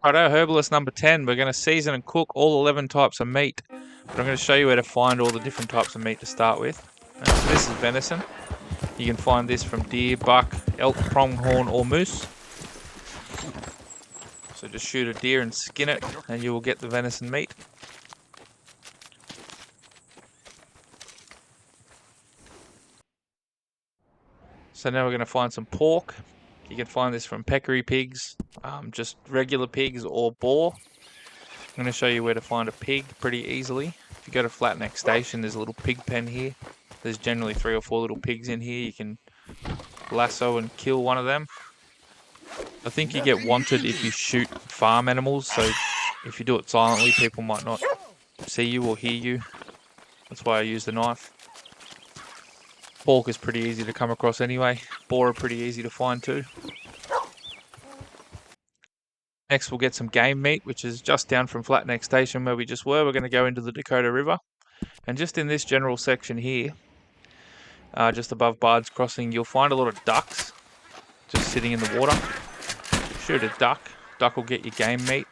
Righto, Herbalist number 10. We're going to season and cook all 11 types of meat. But I'm going to show you where to find all the different types of meat to start with. So this is venison. You can find this from deer, buck, elk, pronghorn, or moose. So just shoot a deer and skin it, and you will get the venison meat. So now we're going to find some pork. You can find this from peccary pigs, just regular pigs or boar. I'm going to show you where to find a pig pretty easily. If you go to Flatneck Station, there's a little pig pen here. There's generally 3 or 4 little pigs in here. You can lasso and kill one of them. I think you get wanted if you shoot farm animals, so if you do it silently, people might not see you or hear you. That's why I use the knife. Pork is pretty easy to come across anyway. Boar are pretty easy to find too. Next we'll get some game meat, which is just down from Flatneck Station where we just were. We're going to go into the Dakota River. And just in this general section here, just above Bard's Crossing, you'll find a lot of ducks just sitting in the water. Shoot a duck. Duck will get you game meat.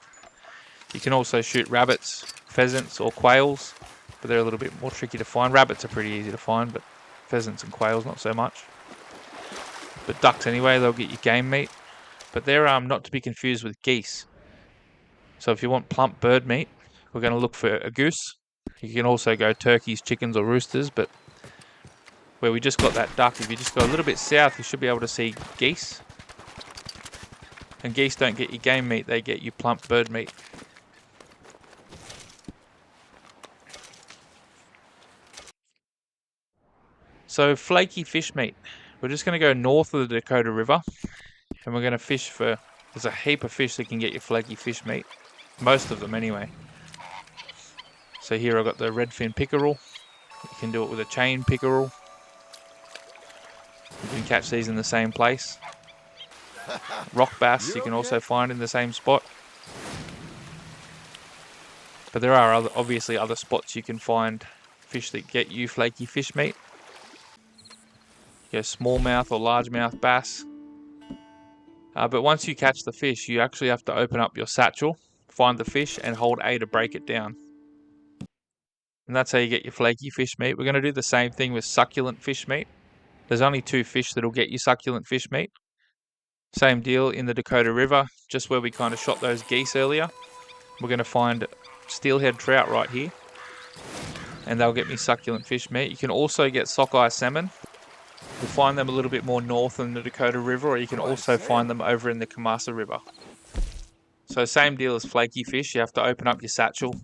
You can also shoot rabbits, pheasants, or quails, but they're a little bit more tricky to find. Rabbits are pretty easy to find, but pheasants and quails not so much. But ducks anyway, they'll get you game meat. But they're not to be confused with geese. So if you want plump bird meat, we're going to look for a goose. You can also go turkeys, chickens, or roosters, but where we just got that duck, if you just go a little bit south, you should be able to see geese. And geese don't get you game meat, they get you plump bird meat. So flaky fish meat. We're just going to go north of the Dakota River, and we're going to fish for, there's a heap of fish that can get you flaky fish meat. Most of them anyway. So here I've got the redfin pickerel. You can do it with a chain pickerel. You can catch these in the same place. Rock bass you can also find in the same spot. But there are obviously other spots you can find fish that get you flaky fish meat. You go smallmouth or largemouth bass. But once you catch the fish, you actually have to open up your satchel, find the fish, and hold A to break it down. And that's how you get your flaky fish meat. We're going to do the same thing with succulent fish meat. There's only 2 fish that'll get you succulent fish meat. Same deal in the Dakota River, just where we kind of shot those geese earlier. We're going to find steelhead trout right here, and they'll get me succulent fish meat. You can also get sockeye salmon. You'll find them a little bit more north in the Dakota River, or you can also find them over in the Kamasa River. So same deal as flaky fish. You have to open up your satchel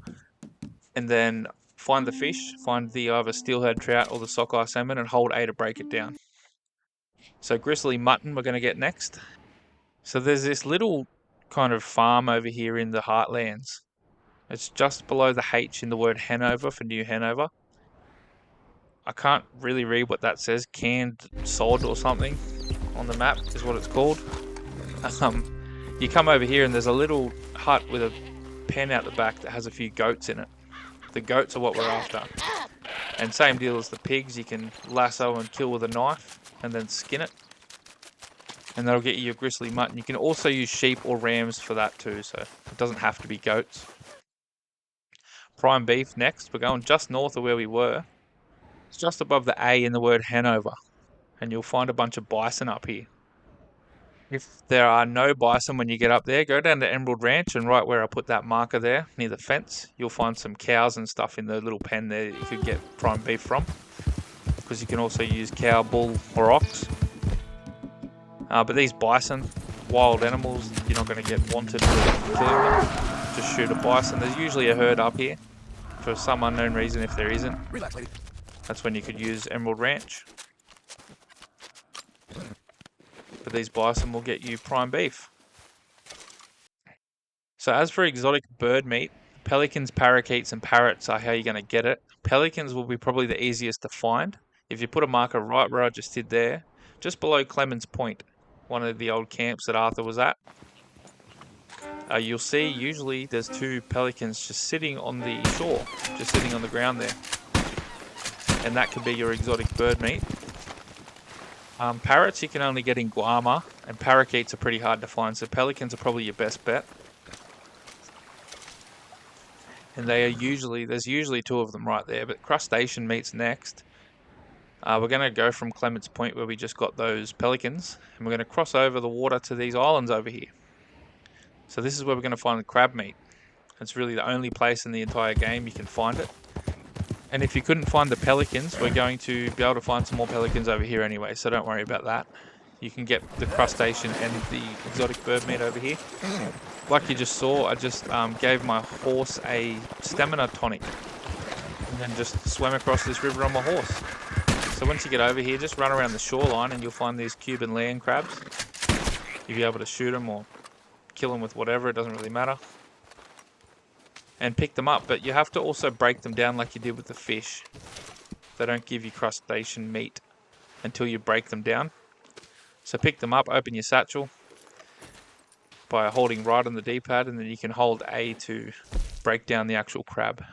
and then find the fish, find the either steelhead trout or the sockeye salmon, and hold A to break it down. So gristly mutton we're going to get next. So there's this little kind of farm over here in the Heartlands. It's just below the H in the word Hanover for New Hanover. I can't really read what that says. Canned sod or something on the map is what it's called. You come over here and there's a little hut with a pen out the back that has a few goats in it. The goats are what we're after. And same deal as the pigs. You can lasso and kill with a knife and then skin it. And that'll get you your gristly mutton. You can also use sheep or rams for that too, so it doesn't have to be goats. Prime beef next. We're going just north of where we were. It's just above the A in the word Hanover, and you'll find a bunch of bison up here. If there are no bison when you get up there, go down to Emerald Ranch, and right where I put that marker there, near the fence, you'll find some cows and stuff in the little pen there that you could get prime beef from, because you can also use cow, bull, or ox. But these bison, wild animals, you're not going to get wanted for killing them. Just shoot a bison. There's usually a herd up here, for some unknown reason if there isn't. Relax, lady. That's when you could use Emerald Ranch. But these bison will get you prime beef. So as for exotic bird meat, pelicans, parakeets, and parrots are how you're going to get it. Pelicans will be probably the easiest to find. If you put a marker right where I just did there, just below Clemens Point, one of the old camps that Arthur was at, you'll see usually there's 2 pelicans just sitting on the shore, just sitting on the ground there. And that could be your exotic bird meat. Parrots you can only get in Guama, and parakeets are pretty hard to find, so pelicans are probably your best bet. and there's usually two of them right there, but crustacean meat's next. We're going to go from Clement's Point where we just got those pelicans, and we're going to cross over the water to these islands over here. So this is where we're going to find the crab meat. It's really the only place in the entire game you can find it. And if you couldn't find the pelicans, we're going to be able to find some more pelicans over here anyway, so don't worry about that. You can get the crustacean and the exotic bird meat over here. Like you just saw, I just gave my horse a stamina tonic and then just swam across this river on my horse. So once you get over here, just run around the shoreline and you'll find these Cuban land crabs. You'll be able to shoot them or kill them with whatever, it doesn't really matter. And pick them up, but you have to also break them down like you did with the fish. They don't give you crustacean meat until you break them down. So pick them up, open your satchel by holding right on the D-pad, and then you can hold A to break down the actual crab.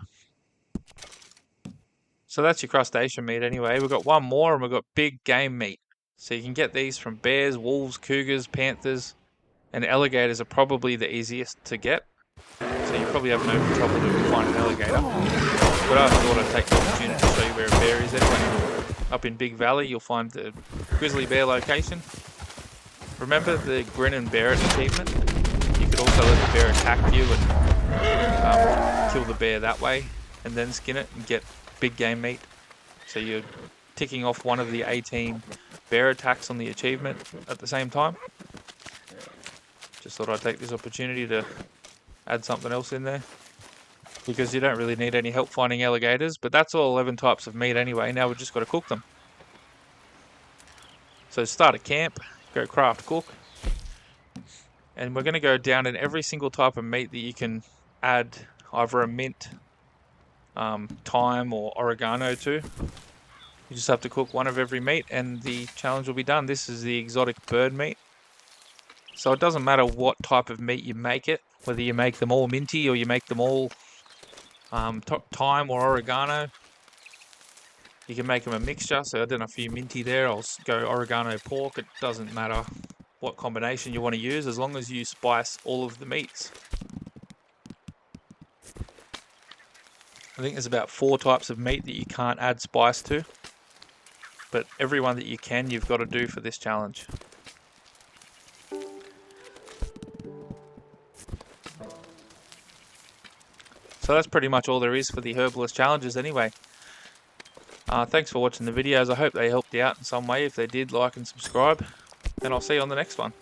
So that's your crustacean meat anyway. We've got one more, and we've got big game meat. So you can get these from bears, wolves, cougars, panthers, and alligators are probably the easiest to get. So you probably have no trouble to find an alligator. But I thought I'd take the opportunity to show you where a bear is anyway. Up in Big Valley, you'll find the grizzly bear location. Remember the grin and bear it achievement? You could also let the bear attack you and kill the bear that way, and then skin it and get big game meat. So you're ticking off one of the 18 bear attacks on the achievement at the same time. Just thought I'd take this opportunity to add something else in there, because you don't really need any help finding alligators, but that's all 11 types of meat anyway. Now we've just got to cook them. So start a camp, go craft cook, and we're going to go down in every single type of meat that you can add either a mint, thyme or oregano to. You just have to cook one of every meat and the challenge will be done. This is the exotic bird meat. So it doesn't matter what type of meat you make it, whether you make them all minty or you make them all thyme or oregano. You can make them a mixture, so I done a few minty there. I'll go oregano pork. It doesn't matter what combination you want to use, as long as you spice all of the meats. I think there's about 4 types of meat that you can't add spice to, but every one that you can, you've got to do for this challenge. So that's pretty much all there is for the Herbalist challenges anyway. Thanks for watching the videos. I hope they helped you out in some way. If they did, like and subscribe, and I'll see you on the next one.